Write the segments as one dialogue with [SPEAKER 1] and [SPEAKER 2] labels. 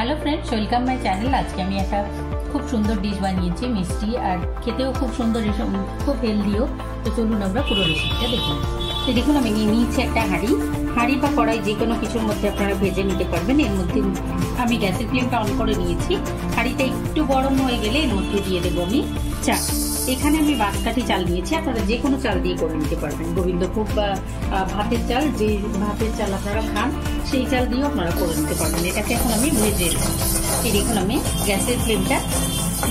[SPEAKER 1] Hello friends, welcome my channel. आज के एक खूब सुंदर डिश बनिए मिष्टि और खेतेও खूब सुंदर, खूब हेल्दिও। तो चलून আমরা পুরো রেসিপিটা দেখি। তো দেখুন আমি নিয়ে নিয়েছি একটা হাঁড়ি বা কড়াই, যে কোনো কিছুর মধ্যে আপনারা ভেজে নিতে পারবেন। এর মধ্যে আমি গ্যাসের ফ্লেমটা অন করে নিয়েছি। হাঁড়িটা একটু গরম হয়ে গেলে এর মধ্যে দিয়ে দেবো আমি চাল। এখানে আমি বাঁশকাঠি চাল নিয়েছি, আপনারা যে কোনো চাল দিয়ে করে নিতে পারবেন। গোবিন্দভোগ বা ভাতের চাল, যে ভাতের চাল আপনারা খান সেই চাল দিয়েও আপনারা করে নিতে পারবেন। এটাকে এখন আমি ভেজে এই দেখুন আমি গ্যাসের ফ্লেমটা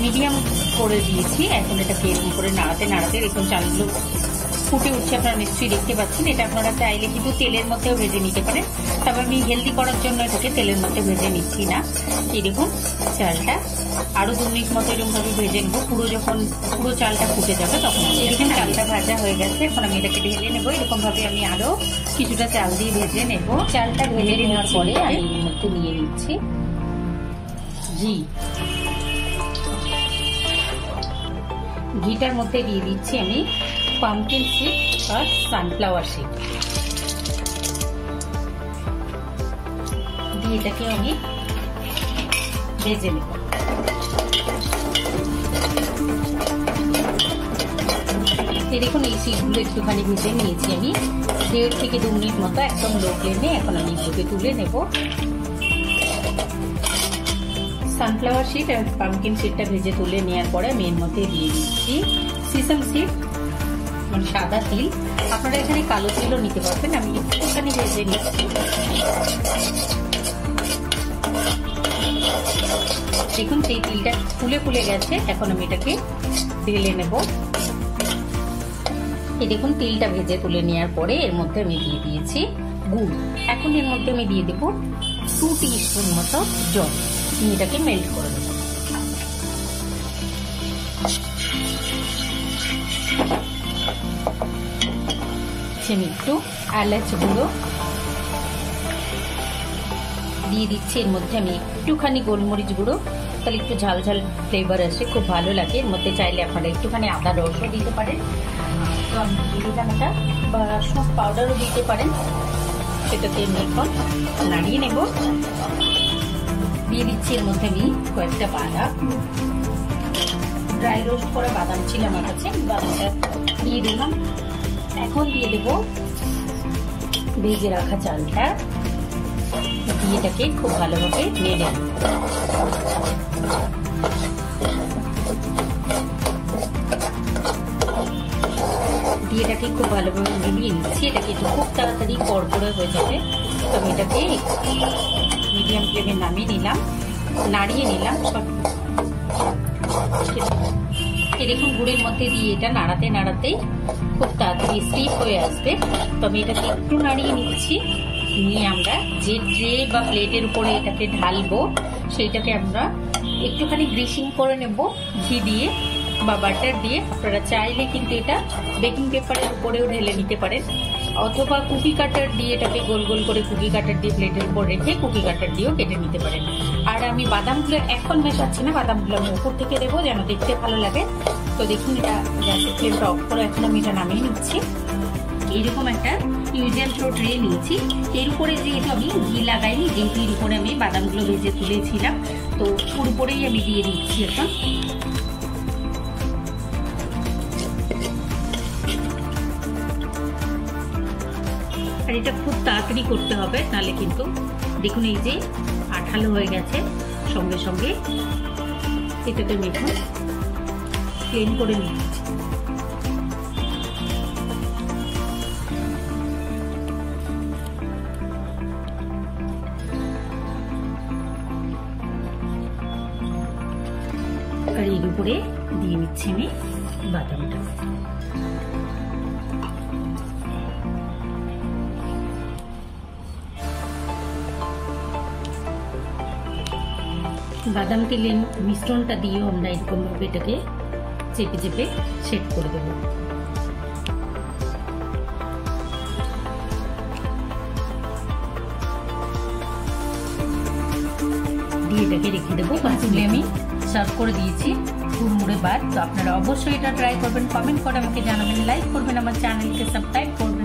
[SPEAKER 1] মিডিয়াম করে দিয়েছি। এখন এটাকে এরকম করে নাড়াতে নাড়াতে দেখুন চালগুলো ফুটে উঠছে, আপনারা নিশ্চয়ই দেখতে পাচ্ছেন। এটা আপনারা চাইলে কিন্তু তেলের মধ্যেও ভেজে নিতে পারেন, তবে আমি হেলদি করার জন্য এটাকে তেলের মধ্যে ভেজে নিচ্ছি না। এই দেখুন চালটা আরো 2 মিনিট মতো এরকম ভাবে ভেজে নেবো। পুরো চালটা ফুটে যাবে তখন এখানে চালটা ভাজা হয়ে গেছে। এখন আমি এটাকে ঢেলে নেবো। এরকম ভাবে আমি আরো কিছুটা চাল দিয়ে ভেজে নেবো। চালটা ভেজে নেওয়ার পরে আমি এর মধ্যে নিয়ে নিচ্ছি ঘিটার মধ্যে দিয়ে দিচ্ছি আমি পাম্পকিন সিড আর সানফ্লাওয়ার সিড দিয়ে এটাকে আমি ভেজে নেব। দেখুন এই সিডগুলো একটুখানি ভেজে নিয়েছি আমি 1.5 থেকে 2 মিনিট মতো একদম লো ফ্লেমে। এখন আমি এগুলোকে তুলে নেব। সানফ্লাওয়ার সিড আর পাম্পকিন সিডটা ভেজে তুলে নেওয়ার পরে আমি এর মধ্যে দিয়ে দিচ্ছি সিসাম সিড, মানে সাদা তিল। আপনারা এখানে কালো তিলও নিতে পারবেন। আমি একটুখানি ভেজে নিচ্ছি। দেখুন সেই তিলটা ফুলে গেছে। এখন আমি এটাকে ঢেলে নেব। এই দেখুন তিলটা ভেজে তুলে নেওয়ার পরে এর মধ্যে আমি দিয়ে দিয়েছি গুড়। এখন এর মধ্যে আমি দিয়ে দেবো 2 টিস্পুন মতো জল। এটাকে মেল্ট করে দেব। আমি একটু এলাচ গুঁড়ো দিয়ে দিচ্ছি। এর মধ্যে আমি একটুখানি গোলমরিচ গুঁড়ো, তাহলে একটু ঝাল ঝাল ফ্লেভার আসে, খুব ভালো লাগে। এর মধ্যে চাইলে আপনারা একটুখানি আদা রসও দিতে পারেন, তো আমি দিয়ে দিলাম এটা, বা সব পাউডারও দিতে পারেন। সেটাকে আমি এখন নাড়িয়ে নেব। দিয়ে দিচ্ছি এর মধ্যে আমি কয়েকটা বাদাম, ড্রাই রোস্ট করা বাদাম ছিল আমার কাছে, বাদামটা দিয়ে দিলাম। এখন দিয়ে দেব ভেজে রাখা চালটা, দিয়ে এটাকে খুব ভালোভাবে নেড়ে নেব। দিয়ে এটাকে খুব ভালোভাবে মিলিয়ে নিচ্ছি। এটাকে খুব তাড়াতাড়ি কড়কড়ে হয়ে যাবে, তো আমি এটাকে মিডিয়াম ফ্লেমে নামিয়ে নিলাম, নাড়িয়ে নিলাম। এই দেখুন গুড়ের মধ্যে দিয়ে এটা নাড়াতে নাড়াতেই খুব তাড়াতাড়ি স্টিফ হয়ে আসবে। তো আমি এটাকে একটু নাড়িয়ে নিচ্ছি। নিয়ে আমরা যে ট্রে বা প্লেটের উপরে এটাকে ঢালবো, সেইটাকে আমরা একটুখানি গ্রিসিং করে নেব ঘি দিয়ে বা বাটার দিয়ে। আপনারা চাইলে কিন্তু এটা বেকিং পেপারের উপরেও ঢেলে নিতে পারেন, অথবা কুকি কাটার দিয়ে এটাকে গোল গোল করে কুকি কাটার দিয়ে প্লেটের উপর রেখে কুকি কাটার দিয়েও কেটে নিতে পারেন। আর আমি বাদামগুলো এখন মেশাচ্ছি না, বাদামগুলো আমি উপর থেকে দেবো যেন দেখতে ভালো লাগে। তো দেখুন এটা গ্যাসের ফ্লেমটা অফ করে এখন আমি এটা নামিয়ে নিচ্ছি। এইরকম একটা ইউজুয়াল থ্রো ট্রে নিয়েছি। এর উপরে যেহেতু আমি ঘি লাগাইনি, যেহেতু এর উপরে আমি বাদামগুলো ভেজে তুলেছিলাম, তো ওর উপরেই আমি দিয়ে দিচ্ছি এখন। আর এটা খুব তাড়াতাড়ি করতে হবে, নাহলে কিন্তু দেখুন এই যে আঠালো হয়ে গেছে সঙ্গে সঙ্গে। এটাকে আমি এখন প্লেন করে নিচ্ছি। আর এর উপরে দিয়ে নিচ্ছি আমি বাদামটা। বাদাম তেলের মিশ্রণটা দিয়েও আমরা এরকম ভাবে এটাকে চেপে চেপে সেট করে দেব। দিয়ে এটাকে রেখে দেবো। বাকিগুলি আমি সার্ভ করে দিয়েছি হুড়মুড়ে ভাত। তো আপনারা অবশ্যই এটা ট্রাই করবেন, কমেন্ট করে আমাকে জানাবেন, লাইক করবেন, আমার চ্যানেলকে সাবস্ক্রাইব করবেন।